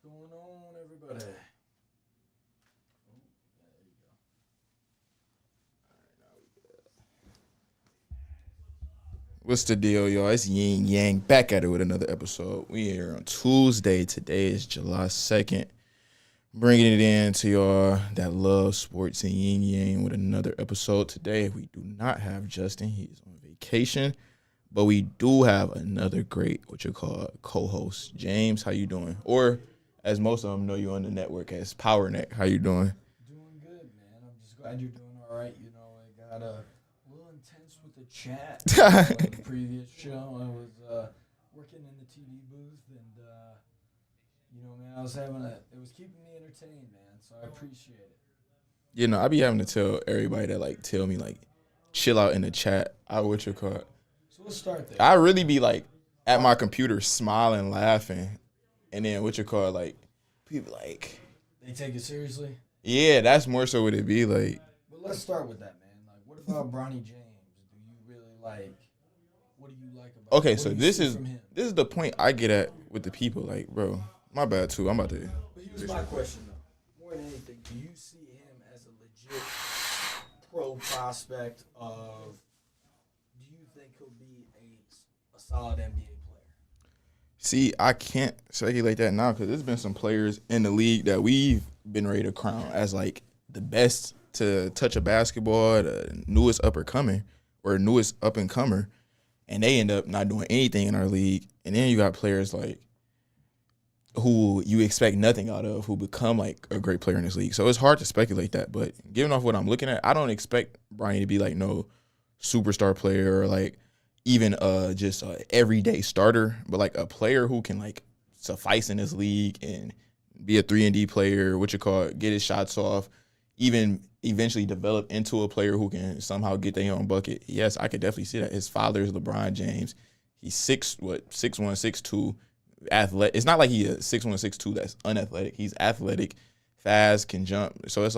going on, everybody? What's the deal, y'all? It's Ying Yang back at it with another episode. We here on Tuesday. Today is July 2nd. Bringing it in to y'all that love sports and Ying Yang with another episode. Today, we do not have Justin. He's on vacation. But we do have another great, co-host. James, how you doing? Or, as most of them know you on the network as Power Neck. How you doing? Doing good, man. I'm just glad you're doing all right. You know, I got a little intense with the chat. In the previous show, I was working in the TV booth, and man, it was keeping me entertained, man. So I appreciate it. I be having to tell everybody that, tell me, chill out in the chat. So let's start there. I really be at my computer smiling, laughing, and then people They take it seriously. yeah, that's more so what it be like. But let's start with that, man. Like, what about Bronny James? Do you really like? What do you like about? Okay, what so do you this see is from him? this is the point I get at with the people. Like, bro, my bad too. I'm about to. But here's my question though. More than anything, do you see him as a legit pro prospect of? Do you think he'll be a solid NBA player? See, I can't speculate that now because there's been some players in the league that we've been ready to crown as the best to touch a basketball, the newest up and coming or newest up and comer, and they end up not doing anything in our league. And then you got players who you expect nothing out of who become a great player in this league. So it's hard to speculate that. But given off what I'm looking at, I don't expect Brian to be no superstar player or even just a everyday starter, but a player who can suffice in this league and be a 3-and-D player, get his shots off, even eventually develop into a player who can somehow get their own bucket. Yes, I could definitely see that. His father is LeBron James. He's 6'1", 6'2", athletic. It's not like he's a 6'1", 6'2" that's unathletic. He's athletic, fast, can jump. So it's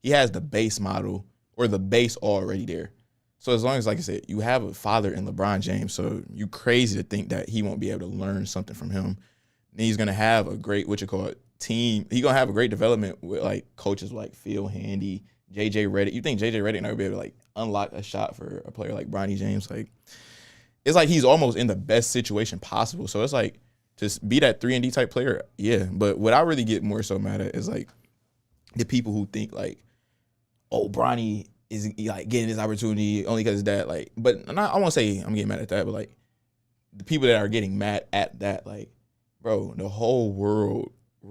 he has the base model or the base already there. So as long as, like I said, you have a father in LeBron James, so you crazy to think that he won't be able to learn something from him. And he's gonna have a great team. He's gonna have a great development with coaches like Phil Handy, JJ Redick. You think JJ Redick never be able to unlock a shot for a player like Bronny James? It's he's almost in the best situation possible. So it's to be that 3-and-D type player, yeah. But what I really get more so mad at is the people who think oh, Bronny is getting this opportunity only because of that. But I won't say I'm getting mad at that, but the people that are getting mad at that, bro, the whole world the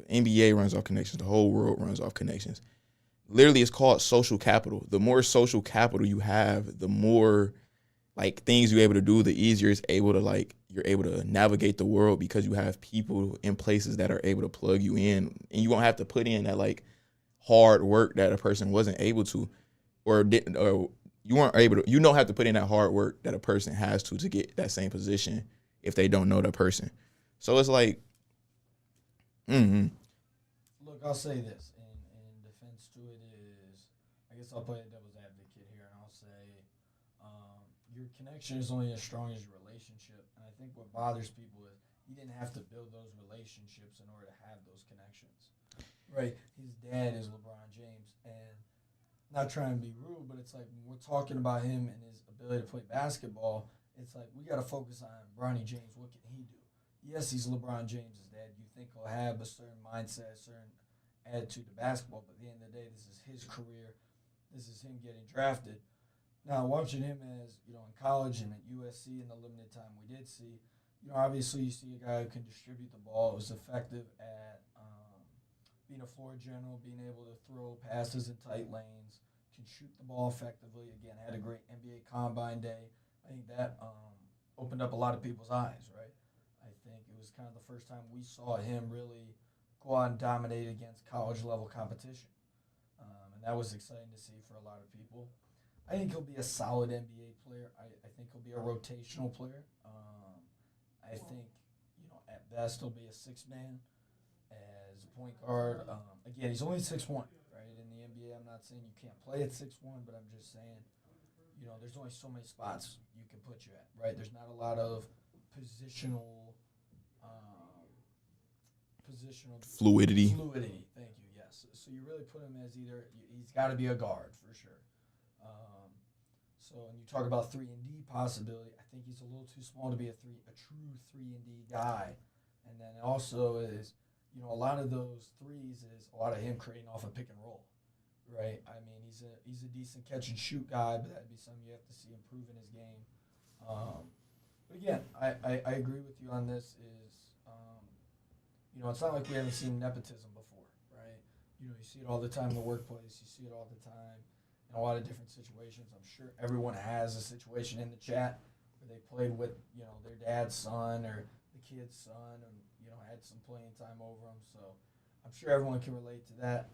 NBA runs off connections. The whole world runs off connections. Literally, it's called social capital. The more social capital you have, the more things you're able to do, the easier it's able to you're able to navigate the world because you have people in places that are able to plug you in, and you won't have to put in that hard work that a person wasn't able to, or didn't, or you weren't able to. You don't have to put in that hard work that a person has to get that same position if they don't know that person. So it's Look, I'll say this in defense to it is, I guess I'll play the devil's advocate here, and I'll say your connection is only as strong as your relationship. And I think what bothers people is he didn't have to build those relationships in order to have those connections. Right? His dad is LeBron James, and not trying to be rude, but it's when we're talking about him and his ability to play basketball, it's we got to focus on Bronny James. What can he do? Yes, he's LeBron James' dad. You think he'll have a certain mindset, a certain attitude to basketball, but at the end of the day, this is his career. This is him getting drafted. Now, watching him as, in college and at USC in the limited time we did see, obviously you see a guy who can distribute the ball, was effective at being a floor general, being able to throw passes in tight lanes, can shoot the ball effectively. Again, had a great NBA Combine day. I think that opened up a lot of people's eyes, right? I think it was kind of the first time we saw him really go out and dominate against college-level competition. And that was exciting to see for a lot of people. I think he'll be a solid NBA player. I think he'll be a rotational player. I think, at best he'll be a six-man as a point guard. Again, he's only 6'1", right? In the NBA, I'm not saying you can't play at 6'1", but I'm just saying, there's only so many spots you can put you at, right? There's not a lot of positional positional fluidity. Thank you. Yes. So you really put him as either he's got to be a guard for sure. So when you talk about 3-and-D possibility, I think he's a little too small to be a true 3-and-D guy. And then also is, a lot of those threes is a lot of him creating off a pick and roll, right? I mean, he's a decent catch and shoot guy, but that'd be something you have to see improve in his game. But again, I agree with you on this. It's not like we haven't seen nepotism before, right? You see it all the time in the workplace. You see it all the time in a lot of different situations. I'm sure everyone has a situation in the chat where they played with, their dad's son or the kid's son and, had some playing time over them. So I'm sure everyone can relate to that.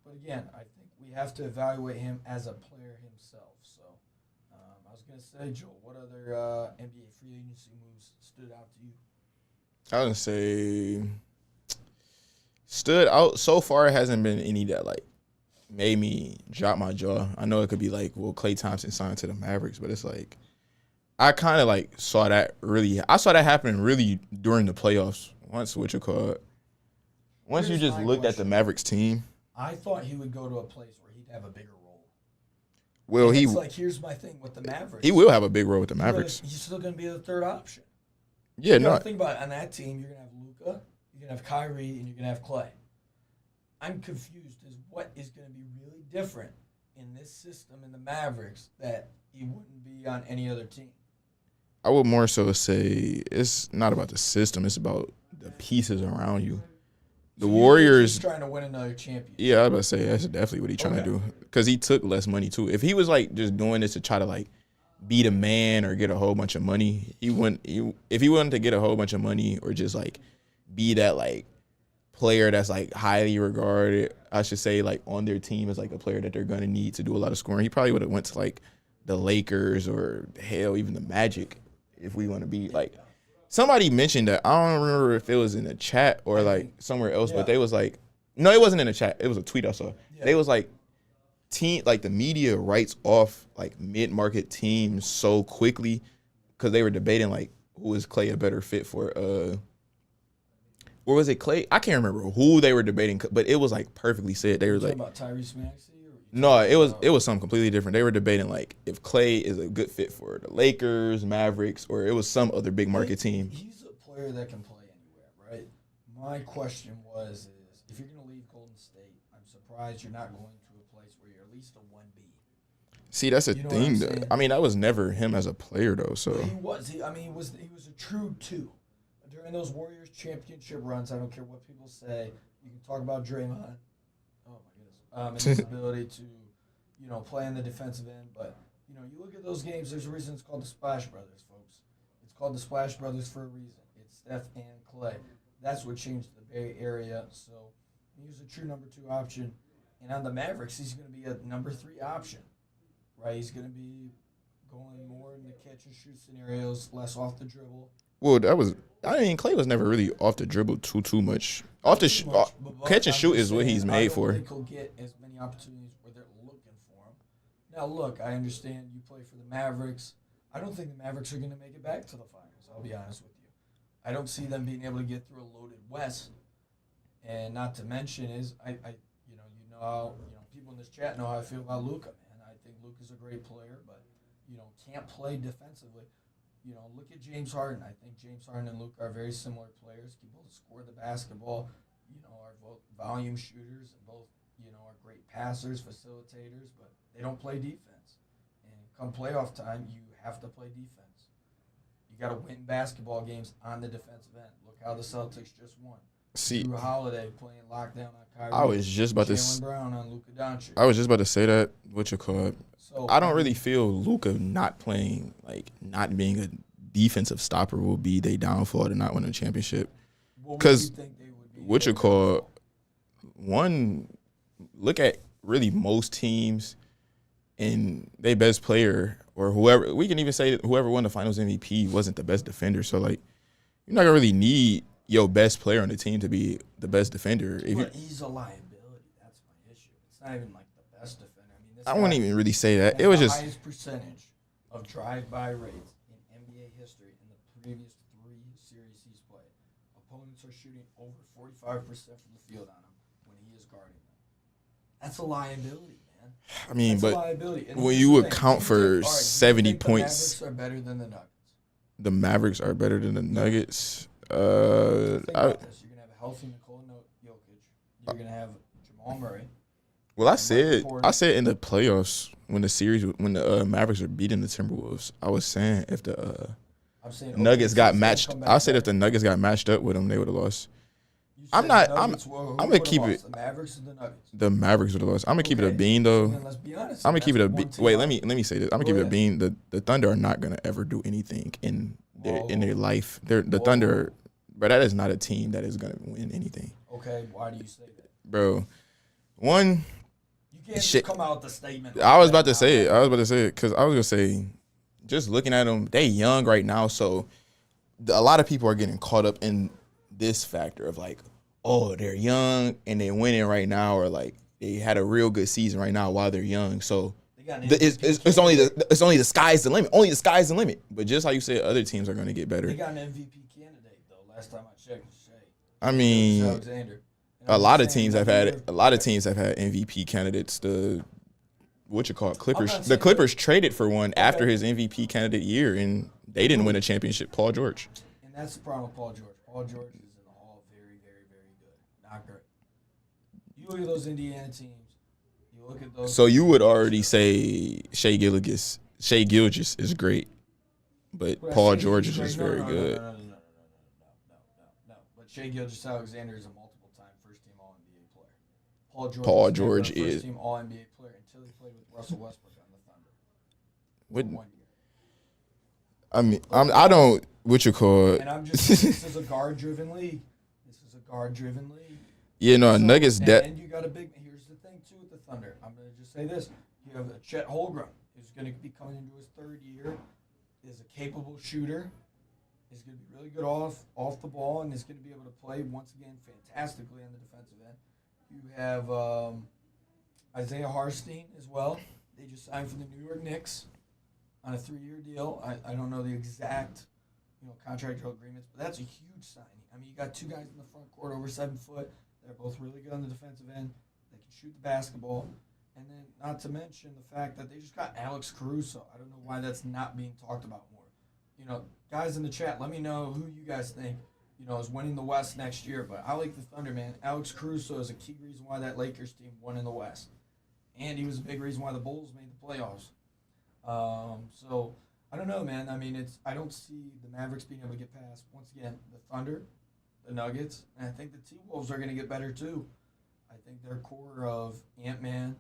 But again, I think we have to evaluate him as a player himself. So I was going to say, Joel, what other NBA free agency moves stood out to you? I would say stood out so far. It hasn't been any that made me drop my jaw. I know it could be Klay Thompson signed to the Mavericks, but it's I kind of saw that happen really during the playoffs. Once you just looked at the Mavericks team. I thought he would go to a place where he'd have a bigger role. Well, here's my thing with the Mavericks. He will have a big role with the Mavericks. He's still going to be the third option. Yeah, no. Think about it. On that team, you're going to have Luka, you're going to have Kyrie, and you're going to have Klay. I'm confused as what is going to be really different in this system in the Mavericks that he wouldn't be on any other team. I would more so say it's not about the system. It's about the pieces around you. The Warriors trying to win another championship. Yeah, I was about to say that's definitely what he's trying to do. Because he took less money too. If he was just doing this to try to be the man or get a whole bunch of money, he wouldn't. If he wanted to get a whole bunch of money or just be that player that's highly regarded, I should say on their team as a player that they're gonna need to do a lot of scoring, he probably would have went to the Lakers or hell even the Magic. If we want to be somebody mentioned that, I don't remember if it was in the chat or somewhere else, but they was no, it wasn't in the chat. It was a tweet I saw. Yeah. They was team the media writes off mid-market teams so quickly because they were debating who is Klay a better fit for. Or was it Klay? I can't remember who they were debating, but it was perfectly said. They were about Tyrese Maxey. No, it was something completely different. They were debating if Klay is a good fit for the Lakers, Mavericks, or it was some other big market team. He's a player that can play anywhere, right? My question is if you're going to leave Golden State, I'm surprised you're not going to a place where you're at least a 1B. See, that's a thing. Though. I mean, that was never him as a player, though. So he was. He was a true 2 during those Warriors championship runs. I don't care what people say. You can talk about Draymond. And his ability to, play in the defensive end. But, you look at those games, there's a reason it's called the Splash Brothers, folks. It's called the Splash Brothers for a reason. It's Steph and Klay. That's what changed the Bay Area. So he was a true number 2 option. And on the Mavericks, he's going to be a number 3 option, right? He's going to be going more in the catch and shoot scenarios, less off the dribble. Well, Klay was never really off the dribble too much. Catch and shoot is what he's made for. I don't think he'll get as many opportunities where they're looking for him. Now, look, I understand you play for the Mavericks. I don't think the Mavericks are going to make it back to the finals, I'll be honest with you. I don't see them being able to get through a loaded West. And not to mention is, how people in this chat know how I feel about Luka, man. I think Luka's a great player, but, can't play defensively. Look at James Harden. I think James Harden and Luka are very similar players. Can both score the basketball, are both volume shooters, and both, are great passers, facilitators, but they don't play defense. And come playoff time, you have to play defense. You got to win basketball games on the defensive end. Look how the Celtics just won. See, Drew Holiday playing lockdown on Kyrie. I was just about Jaylen Brown on Luka Doncic. I was just about to say that. What you call it? So I don't really feel Luka not playing, not being a defensive stopper will be their downfall to not win a championship. Because what you call one, look at really most teams and their best player or whoever. We can even say that whoever won the Finals MVP wasn't the best defender. So you're not gonna really need your best player on the team to be the best defender. But he's a liability. That's my issue. It's not even the best defender. I wouldn't even really say that. It was the just highest percentage of drive-by rates in NBA history in the previous 3 series he's played. opponents are shooting over 45% from the field on him when he is guarding them. That's a liability, man. I mean, That's a but liability. And when here's you the thing. account Do you for think- all right, do you 70 think points, the Mavericks are better than the Nuggets. the Mavericks are better than the Nuggets. Think about this. You're gonna have a healthy Nikola Jokic. You're gonna have Jamal Murray. Well, I said in the playoffs when the Mavericks were beating the Timberwolves, I was saying if the I'm saying Nuggets got OKC's matched, gonna come back I said better. if the Nuggets got matched up with them, they would have lost. You I'm said not- the I'm- Nuggets were- who I'm gonna would've keep lost, it- The Mavericks or the Nuggets. The Mavericks would have lost. I'm gonna keep it a Okay. bean So though. then let's be honest. I'm gonna keep it a That's bean. one team Wait, out. let me say this. I'm gonna Go keep it a ahead. bean. The Thunder are not gonna ever do anything in their Whoa. life. The Whoa. Thunder, but that is not a team that is gonna win anything, Okay, why do you say that? bro. One, You can't just Shit. come out with the statement. I was about to now. say it because I was gonna say, just looking at them, they young right now, so a lot of people are getting caught up in this factor of like, oh, they're young and they're winning right now, or like they had a real good season right now while they're young. So They got an it's MVP only candidate. it's only the sky's the limit. Only the sky's the limit. But just like you said, other teams are gonna get They better. got an MVP candidate though. Last time I checked, was Shea. I mean, Alexander. And a I'm lot of just saying, teams have another had year- MVP candidates. The Clippers. not The saying Clippers traded for one after Okay. his MVP candidate year, and they didn't win a championship. Paul George. And that's the problem with Paul George. Paul George is in the Hall of very, very, very good. Not great. You look at those Indiana teams. You look at those. So you would already say Shea Gilgeous is great, but Would I Paul say George he's is just great? very No. good. No. But Shea Gilgeous-Alexander is a multiple-time first-team All-NBA player. Paul was never George a is- first-team All-NBA player until he played with Russell Westbrook on the Thunder. What- For 1 year. I mean, I don't what you call And I'm just this is a guard-driven league. yeah, no, So, Nuggets and you got a big. Here's the thing too with the Thunder. I'm gonna just say this: you have a Chet Holmgren who's gonna be coming into his third year, is a capable shooter, is gonna be really good off the ball, and is gonna be able to play once again fantastically on the defensive end. You have Isaiah Hartenstein as well. They just signed for the New York Knicks on a 3-year deal. I don't know the exact contractual agreements, but that's a huge signing. I mean, you got two guys in the front court over 7 foot. They're both really good on the defensive end. They can shoot the basketball. And then not to mention the fact that they just got Alex Caruso. I don't know why that's not being talked about more. Guys in the chat, let me know who you guys think, is winning the West next year. But I like the Thunder, man. Alex Caruso is a key reason why that Lakers team won in the West. And he was a big reason why the Bulls made the playoffs. So I don't know, man. I mean, I don't see the Mavericks being able to get past, once again, the Thunder, the Nuggets, and I think the T-Wolves are going to get better too. I think their core of Ant-Man,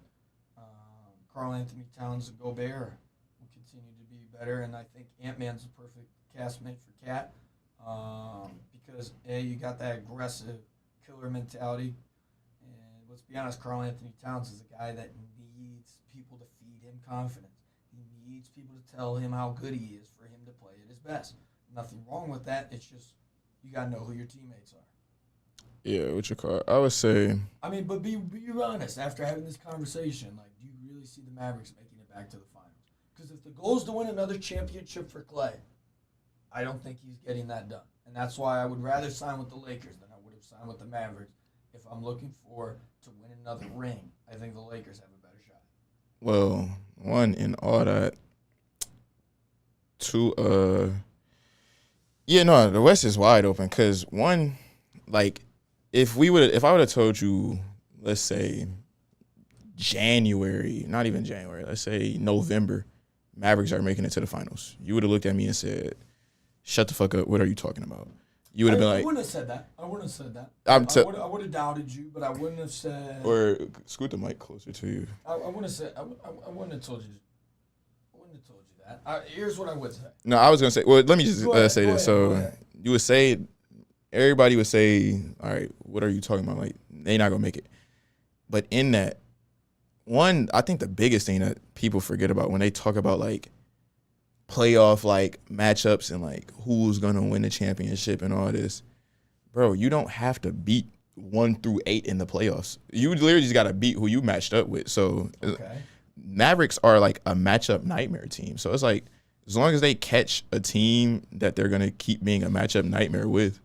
Karl Anthony Towns, and Gobert will continue to be better, and I think Ant-Man's the perfect castmate for Cat because, A, you got that aggressive killer mentality, and let's be honest, Karl Anthony Towns is a guy that needs people to feed him confidence. He needs people to tell him how good he is for him to play at his best. Nothing wrong with that. It's just you got to know who your teammates are. Yeah, what you call it? I would say I mean, but be honest. After having this conversation, do you really see the Mavericks making it back to the finals? Because if the goal is to win another championship for Clay, I don't think he's getting that done. And that's why I would rather sign with the Lakers than I would have signed with the Mavericks if I'm looking to win another ring. I think the Lakers have a better shot. well, one in all that. Two, yeah, no, the West is wide open because one, if I would have told you, let's say January, not even January, let's say November, Mavericks are making it to the finals, you would have looked at me and said, "Shut the fuck up! What are you talking about?" You would have been I like, wouldn't have said that. I would have doubted you, but I wouldn't have said. or scoot the mic closer to you. I wouldn't have said. I wouldn't have told you. I wouldn't have told you that. Here's what I would say. No, I was gonna say. Well, let me just Go ahead, say go this. ahead, So go ahead. you would say, everybody would say, "All right, what are you talking about? Like, they not gonna make it." But in that, one, I think the biggest thing that people forget about when they talk about playoff matchups and who's gonna win the championship and all this, bro, you don't have to beat 1 through 8 in the playoffs. You literally just gotta beat who you matched up with. So Okay. Mavericks are a matchup nightmare team. So it's as long as they catch a team that they're gonna keep being a matchup nightmare with,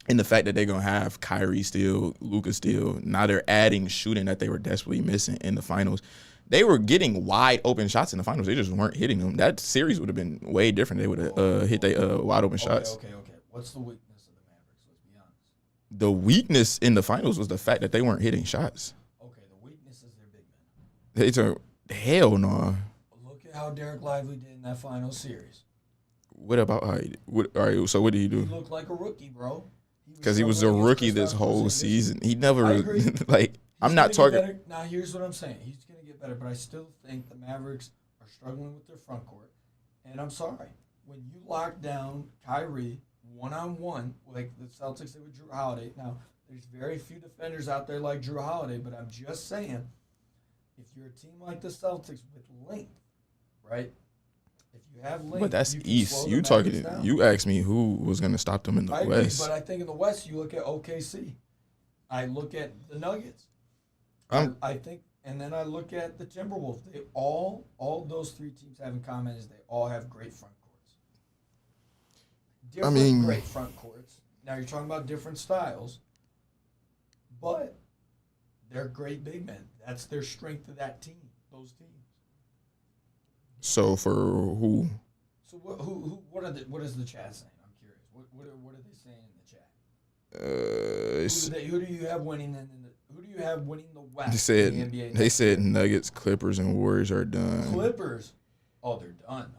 And the fact that they're going to have Kyrie still, Luka still, now they're adding shooting that they were desperately missing in the finals. They were getting wide open shots in the finals. They just weren't hitting them. That series would have been way different. They would have hit their wide open shots. Okay. What's the weakness of the Mavericks? Let's be honest. The weakness in the finals was the fact that they weren't hitting shots. Okay, the weakness is their big men. Hell no. Look at how Derek Lively did in that final series. What about how all right, so what did he do? He looked like a rookie, bro. Because he was a rookie this whole season. He never, like, I'm not talking. Now, here's what I'm saying. He's going to get better, but I still think the Mavericks are struggling with their front court. And I'm sorry. When you lock down Kyrie one-on-one, like the Celtics did with Drew Holiday, now, there's very few defenders out there like Drew Holiday, but I'm just saying, if you're a team like the Celtics with length, right? If you have length, but that's you East. You asked me who was going to stop them in the West. But I think in the West, you look at OKC. I look at the Nuggets. I think, and then I look at the Timberwolves. They all those three teams have in common is they all have great front courts. Great front courts. Now you're talking about different styles, but they're great big men. That's their strength of that team. Those teams. So for who? So what is the chat saying? I'm curious. What are they saying in the chat? Who do you have winning who do you have winning the West? They said Nuggets, Clippers, and Warriors are done. Clippers? Oh, they're done.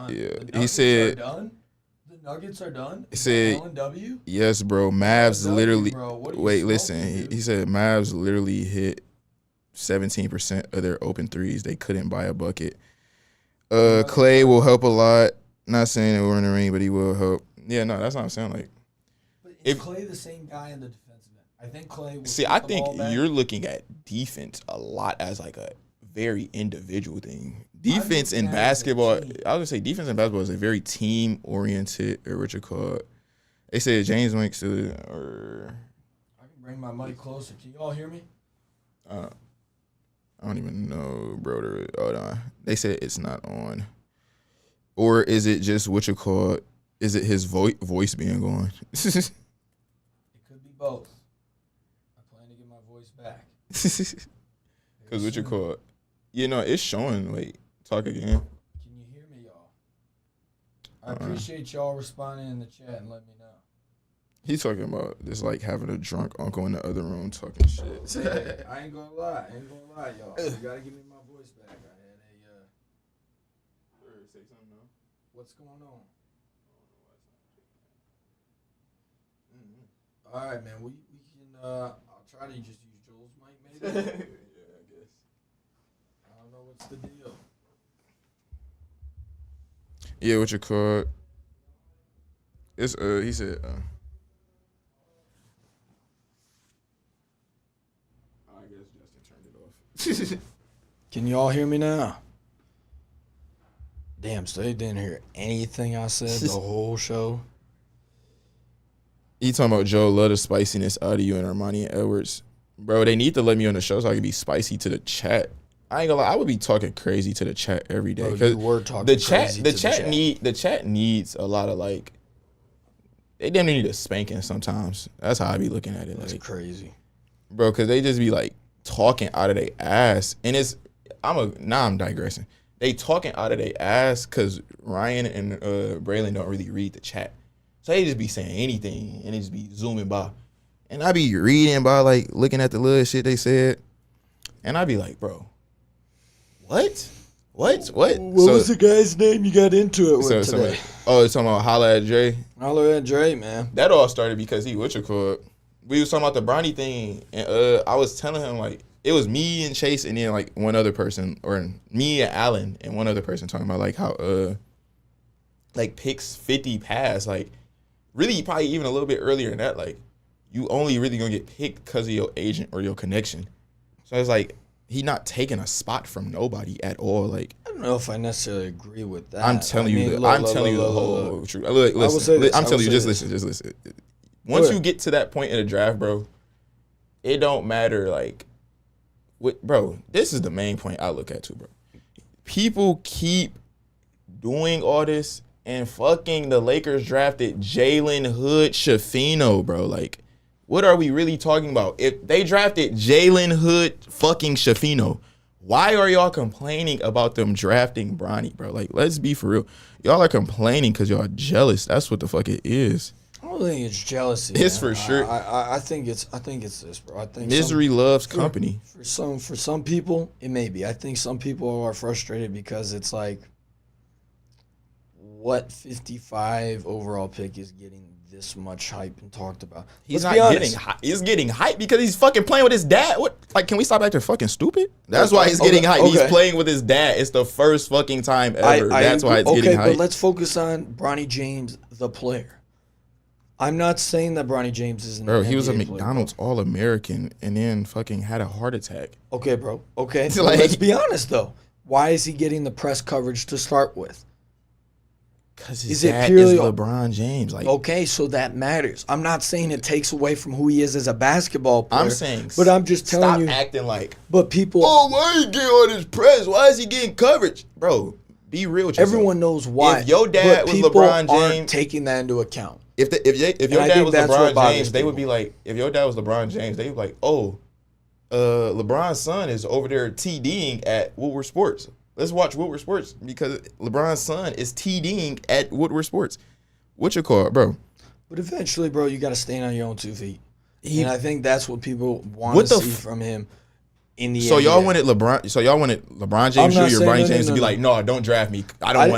Yeah, he said. Done? The Nuggets are done. He said. LNW? Yes, bro. Mavs literally. Wait, listen. He said Mavs literally hit 17% of their open threes. They couldn't buy a bucket. Clay will help a lot. Not saying that we're in the ring, but he will help. Yeah, no, that's not what I'm saying. Like, but is Clay the same guy in the defensive end? I think Clay will see, I think you're looking at defense a lot as like a very individual thing. Defense in basketball, I was gonna say defense in basketball is a very team oriented, or what you call it. They said James Winks or I can bring my mic closer. Can you all hear me? I don't even know, bro. Hold on. They said it's not on. Or is it just what you call it? Is it his voice being gone? It could be both. I plan to get my voice back. Because what you call it? You know, it's showing. Wait, talk again. Can you hear me, y'all? I appreciate y'all responding in the chat and letting me know. He's talking about just like having a drunk uncle in the other room talking shit. Hey, I ain't gonna lie, y'all. You gotta give me my voice back. I had say something now. What's going on? All right, man. We can. I'll try to just use Joel's mic, maybe. Yeah, I guess. I don't know what's the deal. Yeah, what you call it? It's he said. I guess Justin turned it off. Can you all hear me now? Damn, so they didn't hear anything I said the whole show? He talking about Joe, love the spiciness out of you and Armani and Edwards. Bro, they need to let me on the show so I can be spicy to the chat. I ain't gonna lie, I would be talking crazy to the chat every day. Bro, you were talking the crazy chat, the chat needs a lot of like, they damn need a spanking sometimes. That's how I be looking at it. That's like, crazy. Bro, because they just be like talking out of their ass. And I'm digressing. They talking out of their ass because Ryan and Braylon don't really read the chat. So they just be saying anything and it just be zooming by. And I be reading by like looking at the little shit they said. And I be like, bro, what? What was the guy's name you got into it with today? It's talking about Holla at Dre. Holla at Dre, man. That all started because we was talking about the Bronny thing. And I was telling him like, it was me and Chase and then like one other person, or me and Allen and one other person talking about like how like picks 50 pass, like really probably even a little bit earlier than that, like you only really gonna get picked because of your agent or your connection. So it's like he not taking a spot from nobody at all. Like I don't know if I necessarily agree with that. I'm telling you the whole truth. Look, listen, I'm telling you, just listen. Once you get to that point in the draft, bro, it don't matter like. Bro, this is the main point I look at too, bro. People keep doing all this and fucking the Lakers drafted Jalen Hood Shafino, bro. Like, what are we really talking about? If they drafted Jalen Hood fucking Shafino, why are y'all complaining about them drafting Bronny, bro? Like, let's be for real. Y'all are complaining because y'all jealous. That's what the fuck it is. I don't think it's jealousy. It's man. for sure. I think it's this, bro. I think misery loves company. For some people, it may be. I think some people are frustrated because it's like, what 55 overall pick is getting this much hype and talked about? He's not getting hype. He's getting hype because he's fucking playing with his dad. What? Like, can we stop acting fucking stupid? That's why he's getting hype. He's playing with his dad. It's the first fucking time ever. That's why it's getting hype. But let's focus on Bronny James, the player. I'm not saying that Bronny James isn't. Bro, he was a McDonald's All-American and then fucking had a heart attack. Okay, bro. Okay, Like, let's be honest though. Why is he getting the press coverage to start with? Because his dad is LeBron James. Like, okay, so that matters. I'm not saying it takes away from who he is as a basketball player. I'm saying, but I'm just telling you. Stop acting like. But people. Oh, why he getting all this press? Why is he getting coverage, bro? Be real with yourself. Everyone knows why. If your dad was LeBron James, taking that into account. If your dad was LeBron James, they would be like. If your dad was LeBron James, they would be like, oh, LeBron's son is over there TDing at Woodward Sports. Let's watch Woodward Sports because LeBron's son is TDing at Woodward Sports. What you call it, bro? But eventually, bro, you got to stand on your own 2 feet. And I think that's what people want to see from him in the NBA. Y'all wanted LeBron James Jr. Bronny James to be like, no, don't draft me. I don't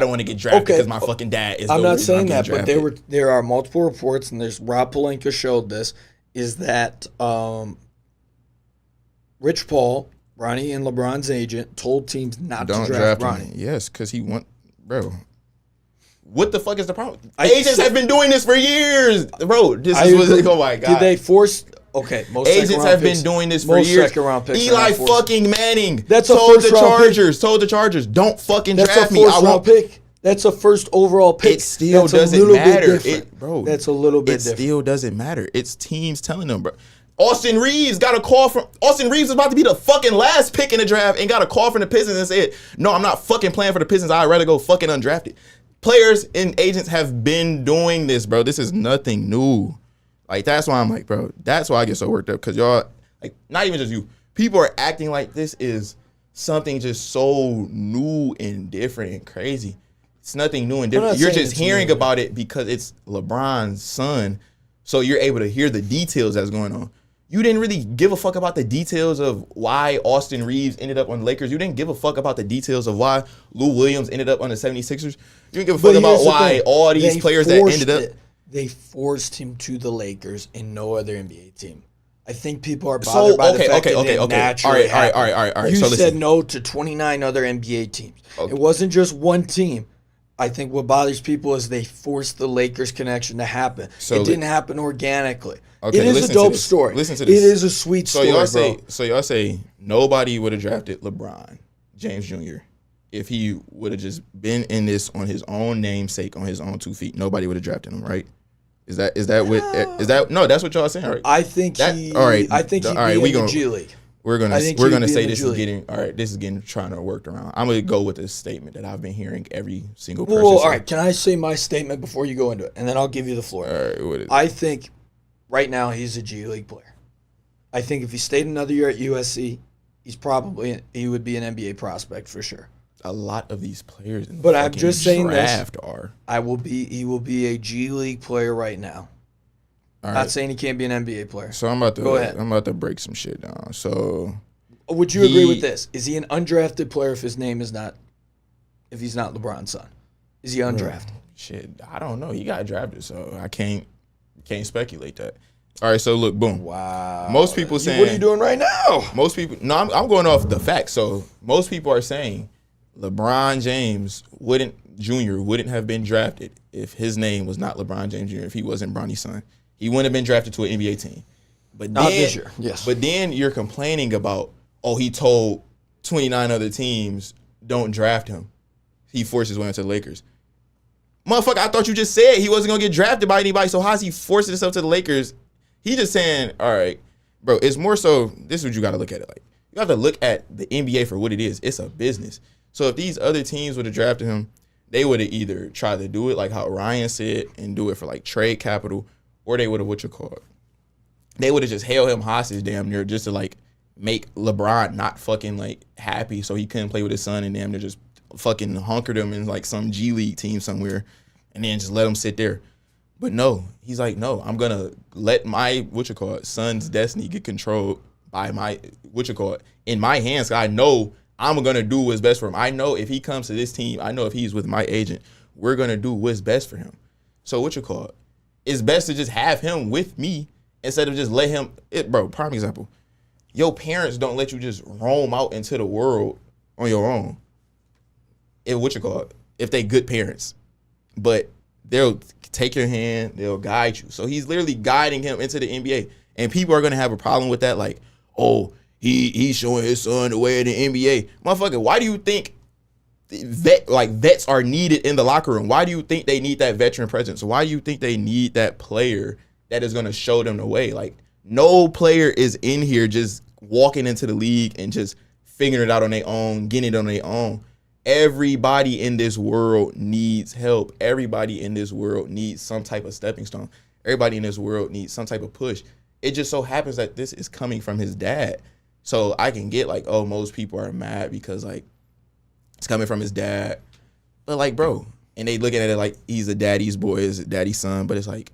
want to get drafted because my fucking dad is. I'm not saying that, but there are multiple reports, and there's Rob Pelinka showed this, is that Rich Paul, Bronny and LeBron's agent, told teams not to draft Bronny. Yes, because he bro. What the fuck is the problem? Agents have been doing this for years, bro. Oh my god. Did they force? Okay, most agents have been doing this for years. Second-round picks Eli fucking Manning told the Chargers, don't fucking draft me. That's a first-round pick. That's a first overall pick. It still doesn't matter, bro. That's a little bit different. It still doesn't matter. It's teams telling them, bro. Austin Reeves got a call from Austin Reeves was about to be the fucking last pick in the draft and got a call from the Pistons and said, no, I'm not fucking playing for the Pistons. I'd rather go fucking undrafted. Players and agents have been doing this, bro. This is nothing new. Like, that's why I'm like, bro, that's why I get so worked up. Because y'all, like, not even just you, people are acting like this is something just so new and different and crazy. It's nothing new and different. You're just hearing about it because it's LeBron's son. So you're able to hear the details that's going on. You didn't really give a fuck about the details of why Austin Reeves ended up on the Lakers. You didn't give a fuck about the details of why Lou Williams ended up on the 76ers. You didn't give a fuck about why all these players that ended up. They forced him to the Lakers and no other NBA team. I think people are bothered by the fact that it naturally happened. All right. You said no to 29 other NBA teams. Okay. It wasn't just one team. I think what bothers people is they forced the Lakers connection to happen. It didn't happen organically. Okay, it is a dope story. Listen to this. It is a sweet story, y'all say nobody would have drafted LeBron James Jr. if he would have just been in this on his own namesake, on his own 2 feet. Nobody would have drafted him, right? Is that no? That's what y'all saying, right? I think he'd be in the G League. We're gonna say this is getting This is getting trying to work around. I'm gonna go with this statement that I've been hearing every single person. Well, all right. Can I say my statement before you go into it, and then I'll give you the floor. All right. What is it? I think right now he's a G League player. I think if he stayed another year at USC, he would be an NBA prospect for sure. A lot of these players in but I'm just saying draft this, are. He will be a G League player right now. Not saying he can't be an NBA player. So I'm about to break some shit down. So would you agree with this? Is he an undrafted player if he's not LeBron's son? Is he undrafted? Shit, I don't know. He got drafted, so I can't speculate that. All right, so look, boom. Wow. Most people saying, what are you doing right now? Most people, no, I'm going off the facts. So most people are saying LeBron James wouldn't have been drafted if his name was not LeBron James Jr. If he wasn't Bronny's son. He wouldn't have been drafted to an NBA team. But not this year, yes. But then you're complaining about, he told 29 other teams, don't draft him. He forced his way into the Lakers. Motherfucker, I thought you just said he wasn't going to get drafted by anybody, so how's he forcing himself to the Lakers? He just saying, all right, bro, it's more so, this is what you got to look at it like. You have to look at the NBA for what it is. It's a business. So if these other teams would have drafted him, they would have either tried to do it like how Ryan said and do it for like trade capital, or they would have they would have just held him hostage damn near just to like make LeBron not fucking like happy so he couldn't play with his son and damn near just fucking hunkered him in like some G League team somewhere and then just let him sit there. But no, he's like, no, I'm gonna let my son's destiny get controlled by my in my hands. I know I'm gonna do what's best for him. I know if he comes to this team, I know if he's with my agent, we're gonna do what's best for him. So it's best to just have him with me instead of just let him. Bro, prime example. Your parents don't let you just roam out into the world on your own. If they good parents, but they'll take your hand, they'll guide you. So he's literally guiding him into the NBA, and people are gonna have a problem with that. Like, oh, he's showing his son the way in the NBA, motherfucker. Why do you think vets are needed in the locker room? Why do you think they need that veteran presence? Why do you think they need that player that is gonna show them the way? Like, no player is in here just walking into the league and just figuring it out on their own, getting it on their own. Everybody in this world needs help. Everybody in this world needs some type of stepping stone. Everybody in this world needs some type of push. It just so happens that this is coming from his dad. So I can get like, oh, most people are mad because like it's coming from his dad. But like, bro, and they looking at it like he's a daddy's boy, is a daddy's son. But it's like,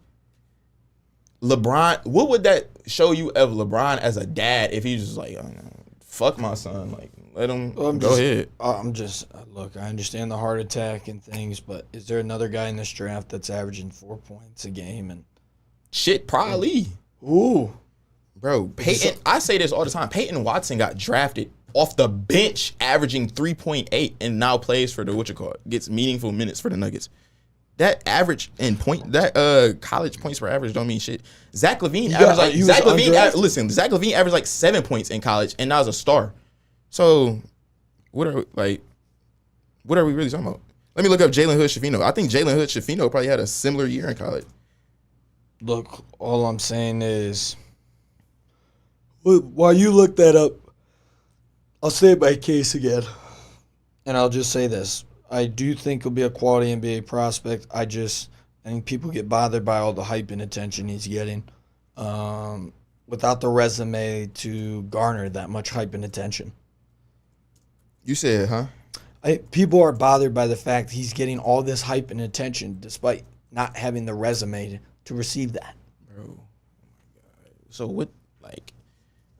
LeBron, what would that show you of LeBron as a dad if he's just like, oh, no, fuck my son, like let him go ahead. Look, I understand the heart attack and things, but is there another guy in this draft that's averaging 4 points a game and shit? Probably. Ooh, bro, Peyton. I say this all the time. Peyton Watson got drafted off the bench, averaging 3.8, and now plays for the gets meaningful minutes for the Nuggets. That average and college points per average don't mean shit. Zach LaVine averaged like 7 points in college and now is a star. So what are we really talking about? Let me look up Jalen Hood-Schifino. I think Jalen Hood-Schifino probably had a similar year in college. Look, all I'm saying is, while you look that up, I'll say my case again, and I'll just say this. I do think he'll be a quality NBA prospect. I think people get bothered by all the hype and attention he's getting without the resume to garner that much hype and attention. You said, huh? People are bothered by the fact he's getting all this hype and attention despite not having the resume to receive that. Bro, oh my God. So what, like,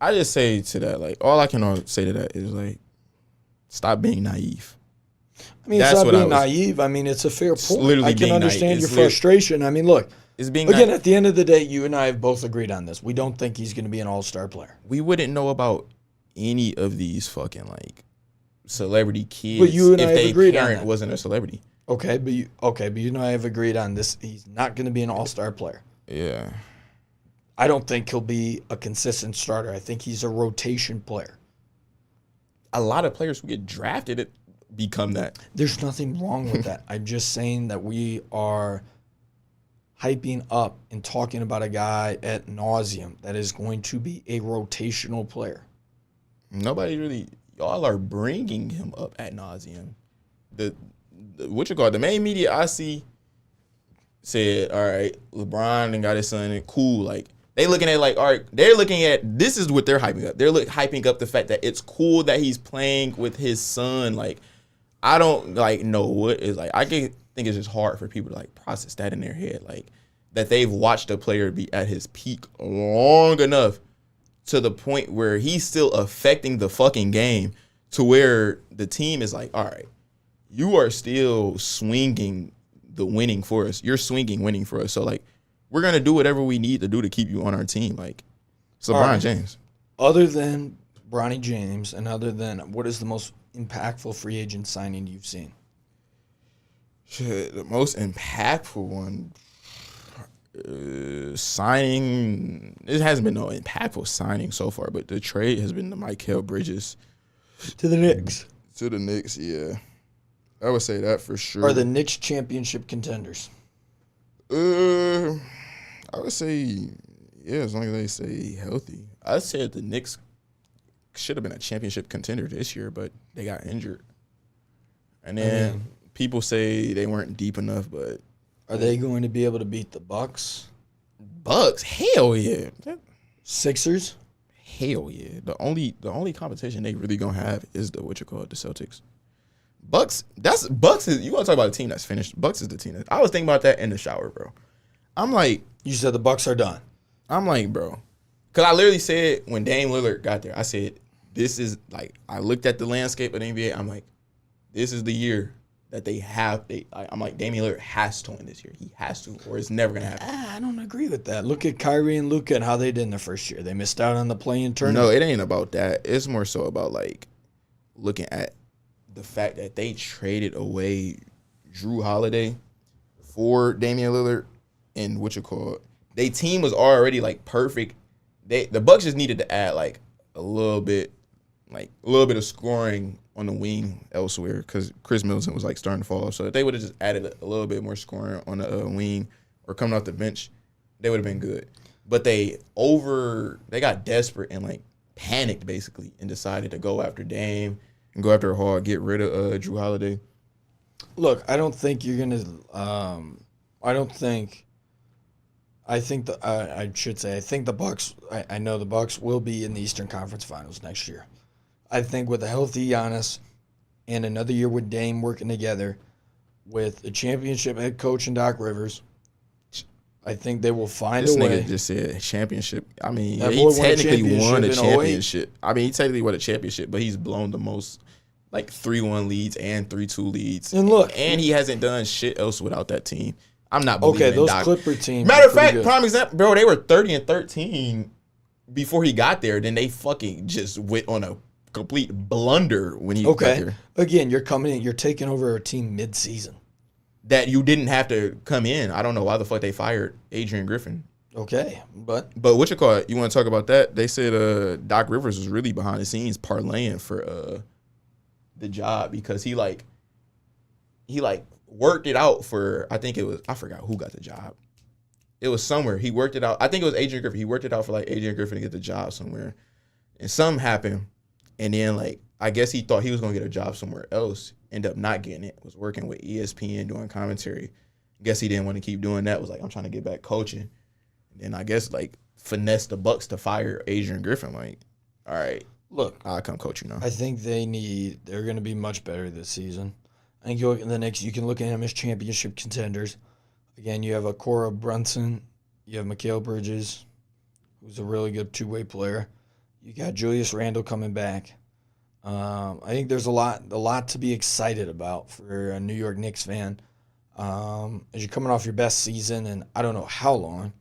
I just say to that, like, all I can say to that is, like, stop being naive. I mean, it's not being naive. I mean, it's a fair point. I can understand your frustration. I mean, look, again, at the end of the day, you and I have both agreed on this. We don't think he's going to be an all-star player. We wouldn't know about any of these fucking, like, celebrity kids but you and I have agreed their on parent that. wasn't a celebrity. Okay, but you and I have agreed on this. He's not going to be an all-star player. Yeah. I don't think he'll be a consistent starter. I think he's a rotation player. A lot of players who get drafted become that. There's nothing wrong with that. I'm just saying that we are hyping up and talking about a guy ad nauseum that is going to be a rotational player. Y'all are bringing him up ad nauseum. The main media I see said, all right, LeBron and got his son, and cool. Like, they looking at, like, all right, they're looking at, this is what they're hyping up. They're hyping up the fact that it's cool that he's playing with his son. Like, I don't, like, know what is, like, I think it's just hard for people to, like, process that in their head. Like, that they've watched a player be at his peak long enough to the point where he's still affecting the fucking game to where the team is like, all right, you are still swinging the winning for us. You're swinging winning for us. So, like, we're going to do whatever we need to do to keep you on our team. Like, it's LeBron James. Other than Bronny James and other than, what is the most impactful free agent signing you've seen? Shit, the most impactful one signing, it hasn't been no impactful signing so far, but the trade has been the Mikal Bridges. To the Knicks. To the Knicks, yeah. I would say that for sure. Are the Knicks championship contenders? I would say, yeah, as long as they stay healthy. I said the Knicks should have been a championship contender this year, but they got injured. And then people say they weren't deep enough, but Are they going to be able to beat the Bucks? Bucks, hell yeah. Sixers? Hell yeah. The only competition they really gonna have is the Celtics. Bucks is you wanna talk about a team that's finished. Bucks is the team I was thinking about that in the shower, bro. I'm like, You said the Bucks are done. I'm like, bro. Cause I literally said when Dame Lillard got there, I said, this is like I looked at the landscape of the NBA, I'm like, this is the year that I'm like, Damian Lillard has to win this year. He has to, or it's never gonna happen. I don't agree with that. Look at Kyrie and Luka and how they did in the first year. They missed out on the play-in tournament. No, it ain't about that. It's more so about like looking at the fact that they traded away Drew Holiday for Damian Lillard and Their team was already like perfect. The Bucks just needed to add like a little bit of scoring on the wing elsewhere because Chris Middleton was like starting to fall off. So if they would have just added a little bit more scoring on the wing or coming off the bench, they would have been good. But they got desperate and like panicked basically and decided to go after Dame and go after Hall, get rid of Drew Holiday. Look, I don't think you're gonna. I think the Bucks. I know the Bucks will be in the Eastern Conference Finals next year. I think with a healthy Giannis and another year with Dame working together, with a championship head coach and Doc Rivers, I think they will find a way. This nigga just said championship. I mean, That he boy won a technically won a championship in 08. championship. I mean, he technically won a championship, but he's blown the most like 3-1 leads and 3-2 leads. And look, and he hasn't done shit else without that team. I'm not believing in those Doc. Clipper teams. Matter of fact, prime example, bro, they were 30-13 before he got there. Then they fucking just went on a complete blunder when he got there. Again, you're coming in, you're taking over a team mid-season. That you didn't have to come in. I don't know why the fuck they fired Adrian Griffin. Okay, but you want to talk about that? They said Doc Rivers was really behind the scenes parlaying for the job because he worked it out for, I forgot who got the job. It was somewhere. He worked it out. I think it was Adrian Griffin. He worked it out for like Adrian Griffin to get the job somewhere. And something happened. And then like, I guess he thought he was going to get a job somewhere else. Ended up not getting it. Was working with ESPN doing commentary. Guess he didn't want to keep doing that. Was like, I'm trying to get back coaching. And then I guess like finessed the Bucks to fire Adrian Griffin. Like, all right, look, I'll come coach you now. I think they're going to be much better this season. I think you can look at them as championship contenders. Again, you have a Cora Brunson. You have Mikal Bridges, who's a really good two-way player. You got Julius Randle coming back. I think there's a lot to be excited about for a New York Knicks fan. As you're coming off your best season, and I don't know how long.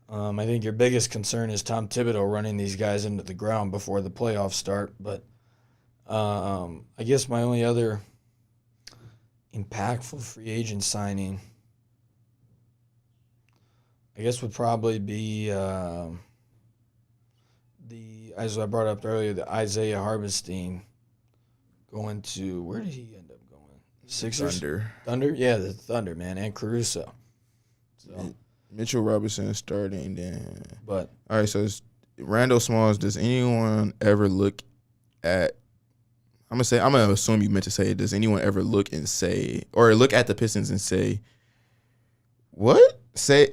I think your biggest concern is Tom Thibodeau running these guys into the ground before the playoffs start. But I guess my only other impactful free agent signing, I guess, would probably be as I brought up earlier, the Isaiah Hartenstein going to, where did he end up going? Sixers? Thunder? Yeah, the Thunder, man, and Caruso. So Mitchell Robinson starting then. But all right, so it's Randall Smalls. Does anyone ever look at? I'm gonna assume you meant to say, does anyone ever look at the Pistons and say, what?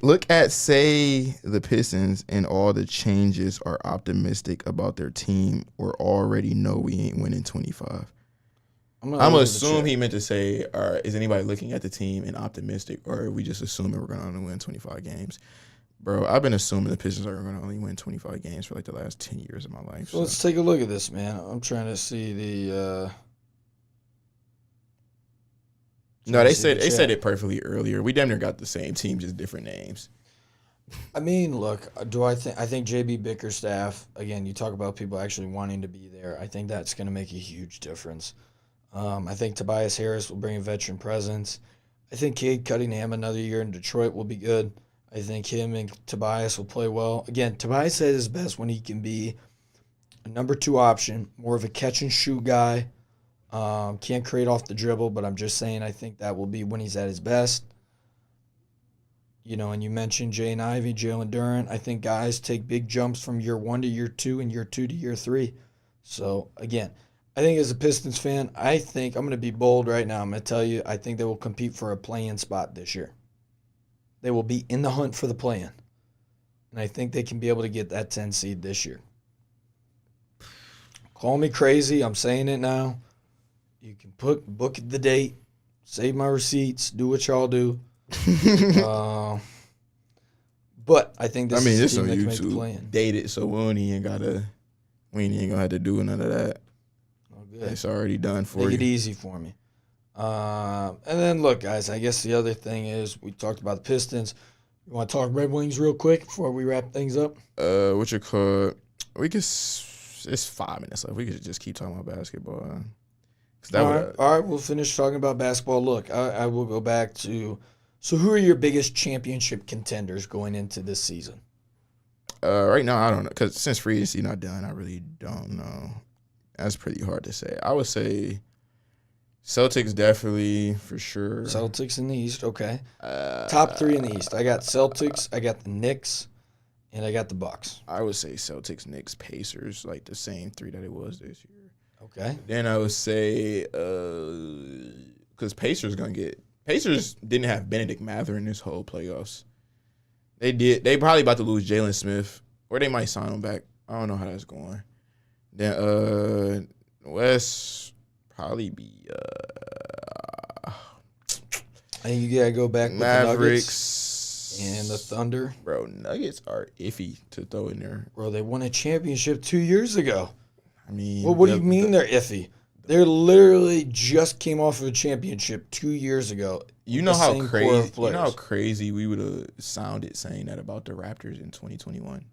Look at the Pistons and all the changes are optimistic about their team or already know we ain't winning 25. I'm gonna assume he meant to say, all right, is anybody looking at the team and optimistic, or are we just assuming we're gonna only win 25 games? Bro, I've been assuming the Pistons are gonna only win 25 games for like the last 10 years of my life. So let's take a look at this, man. I'm trying to see the No, they said it perfectly earlier. We damn near got the same team, just different names. I mean, look, I think JB Bickerstaff, again, you talk about people actually wanting to be there. I think that's going to make a huge difference. I think Tobias Harris will bring a veteran presence. I think Cade Cunningham another year in Detroit will be good. I think him and Tobias will play well. Again, Tobias at his best when he can be a number 2 option, more of a catch-and-shoot guy. Can't create off the dribble, but I'm just saying I think that will be when he's at his best. You know, and you mentioned Jaden Ivey, Jalen Duren. I think guys take big jumps from year 1 to year 2 and year 2 to year 3. So, again, I think as a Pistons fan, I think I'm going to be bold right now. I'm going to tell you, I think they will compete for a play-in spot this year. They will be in the hunt for the play-in. And I think they can be able to get that 10 seed this year. Call me crazy. I'm saying it now. You can book the date, save my receipts, do what y'all do. But I think this is a team that can make the play-in. Date it, so we ain't even gonna have to do none of that. Oh, good. It's already done for you. Make it easy for me. And then, look, guys, I guess the other thing is we talked about the Pistons. You want to talk Red Wings real quick before we wrap things up? What you call? It's 5 minutes left. We could just keep talking about basketball. All right, we'll finish talking about basketball. Look, I will go back to. So, who are your biggest championship contenders going into this season? Right now, I don't know. Because since free agency not done, I really don't know. That's pretty hard to say. I would say Celtics definitely, for sure. Celtics in the East, okay. Top 3 in the East. I got Celtics, I got the Knicks, and I got the Bucks. I would say Celtics, Knicks, Pacers, like the same 3 that it was this year. Okay. Then I would say, because Pacers didn't have Benedict Mather in this whole playoffs. They did. They probably about to lose Jalen Smith, or they might sign him back. I don't know how that's going. Then West probably be I think you gotta go back with Mavericks the Nuggets and the Thunder. Bro, Nuggets are iffy to throw in there. Bro, they won a championship 2 years ago. I mean, well, what do you mean they're iffy? They literally just came off of a championship 2 years ago. You know how crazy we would have sounded saying that about the Raptors in 2021.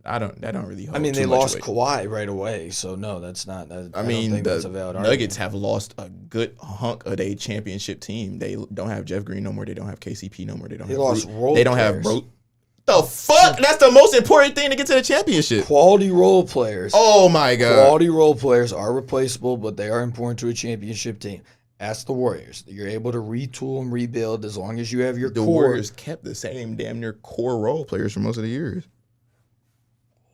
That don't really hold. I mean, they lost Kawhi right away, so no, that's not. I mean, think that's a valid Nuggets have lost a good hunk of their championship team. They don't have Jeff Green no more. They don't have KCP no more. They don't have bro. The fuck? That's the most important thing to get to the championship. Quality role players. Oh my god. Quality role players are replaceable, but they are important to a championship team. Ask the Warriors. You're able to retool and rebuild as long as you have your core. The Warriors kept the same damn near core role players for most of the years.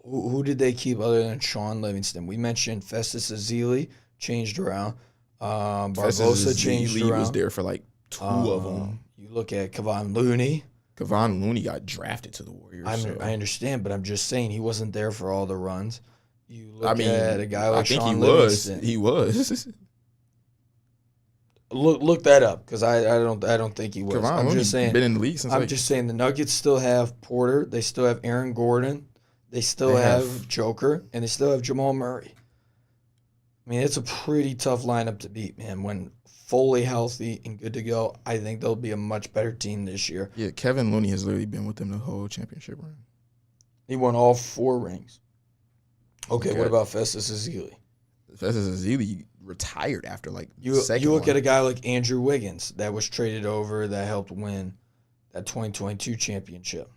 Who did they keep other than Sean Livingston? We mentioned Festus Ezeli changed around. Barbosa changed around. Was there for like 2 of them. You look at Kevon Looney. Kevon Looney got drafted to the Warriors. I understand, but I'm just saying he wasn't there for all the runs. You look at a guy like Sean Livingston. He was. Look that up because I don't think he was. I'm just saying. Been in the league since. I'm just saying the Nuggets still have Porter. They still have Aaron Gordon. They still have Joker, and they still have Jamal Murray. I mean, it's a pretty tough lineup to beat, man. When fully healthy and good to go, I think they'll be a much better team this year. Yeah, Kevin Looney has literally been with them the whole championship run. He won all 4 rings. Okay, what about Festus Ezeli? Festus Ezeli retired after you look at a guy like Andrew Wiggins that was traded over that helped win that 2022 championship.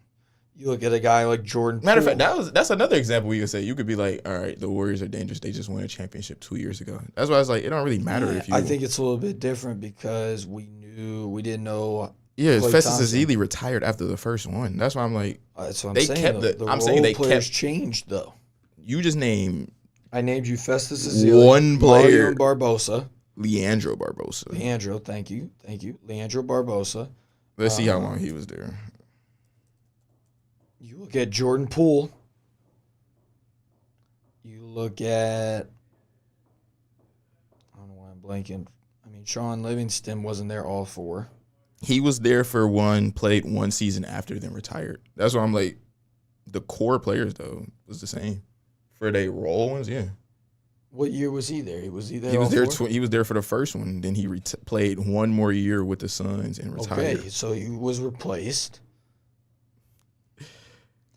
You look at a guy like Jordan Poole. Matter of fact, that's another example we could say. You could be like, all right, the Warriors are dangerous. They just won a championship 2 years ago. That's why I was like, it don't really matter if you. I think it's a little bit different because we didn't know. Yeah, Festus Ezeli retired after the first one. That's why I'm like, that's what I'm saying. The players changed though. You just named. I named you Festus Ezeli. One player. Leandro Barbosa. Leandro, thank you. Leandro Barbosa. Let's see how long he was there. You look at Jordan Poole. You look at, I don't know why I'm blanking. I mean, Sean Livingston wasn't there all 4. He was there for one, played 1 season after, then retired. That's why I'm like, the core players, though, was the same. For their role ones, yeah. What year was he there? Was he there? He was there for the first one. Then he played 1 more year with the Suns and retired. Okay, so he was replaced.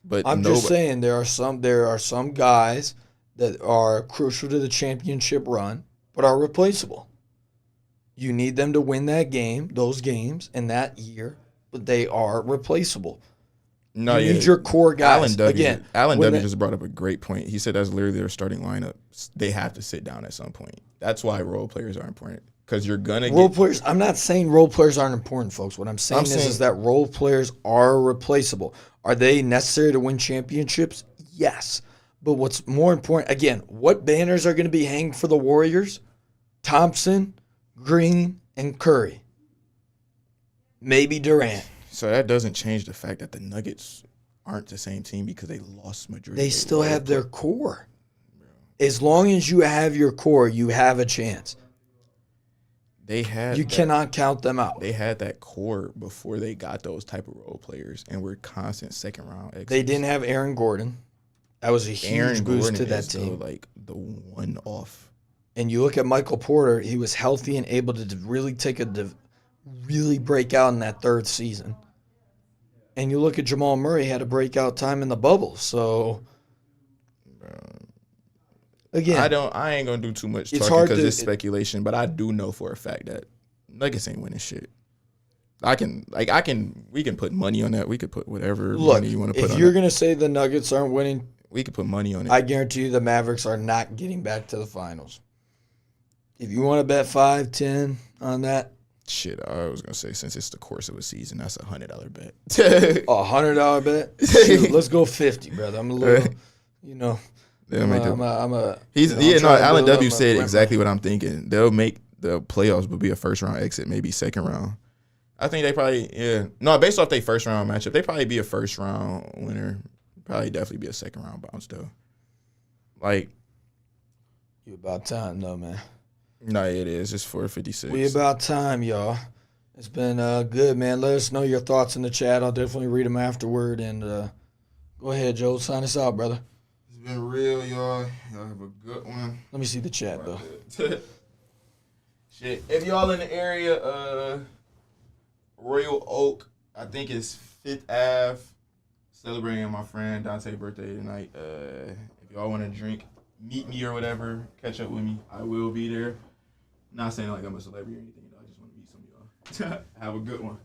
But I'm just saying there are some guys that are crucial to the championship run, but are replaceable. You need them to win those games in that year, but they are replaceable. No, you need your core guys. Alan W. just brought up a great point. He said that's literally their starting lineup. They have to sit down at some point. That's why role players are important. Because you're going to get... Role players, I'm not saying role players aren't important, folks. What I'm saying is that role players are replaceable. Are they necessary to win championships? Yes. But what's more important, again, what banners are going to be hanged for the Warriors? Thompson, Green, and Curry. Maybe Durant. So that doesn't change the fact that the Nuggets aren't the same team because they lost majority. They still have their core. As long as you have your core, you have a chance. You cannot count them out. They had that core before they got those type of role players and were constant second round exits. They didn't have Aaron Gordon. That was a huge boost to that team. Like the one off. And you look at Michael Porter, he was healthy and able to really really break out in that third season. And you look at Jamal Murray, had a breakout time in the bubble. So again, I ain't gonna do too much talking because it's speculation, but I do know for a fact that Nuggets ain't winning shit. We can put money on that. We could put whatever money you want to put on it. If you're gonna say the Nuggets aren't winning, we could put money on it. I guarantee you the Mavericks are not getting back to the finals. If you want to bet 5-10 on that. Shit, I was going to say, since it's the course of a season, that's $100 bet. $100 bet? Shoot, let's go 50, brother. I'm a little, Alan W. said exactly what I'm thinking. They'll make the playoffs, but be a first-round exit, maybe second round. I think they probably, based off their first-round matchup, they probably be a first-round winner. Probably definitely be a second-round bounce, though. You about time, though, man. No, it is. It's 4:56. We about time, y'all. It's been good, man. Let us know your thoughts in the chat. I'll definitely read them afterward. And go ahead, Joe. Sign us out, brother. It's been real, y'all. Y'all have a good one. Let me see the chat, though. Shit. If y'all in the area, Royal Oak, I think it's 5th Ave, celebrating my friend Dante's birthday tonight. If y'all want to drink, meet me or whatever, catch up with me. I will be there. Not saying like I'm a celebrity or anything. I just want to meet some of y'all. Have a good one.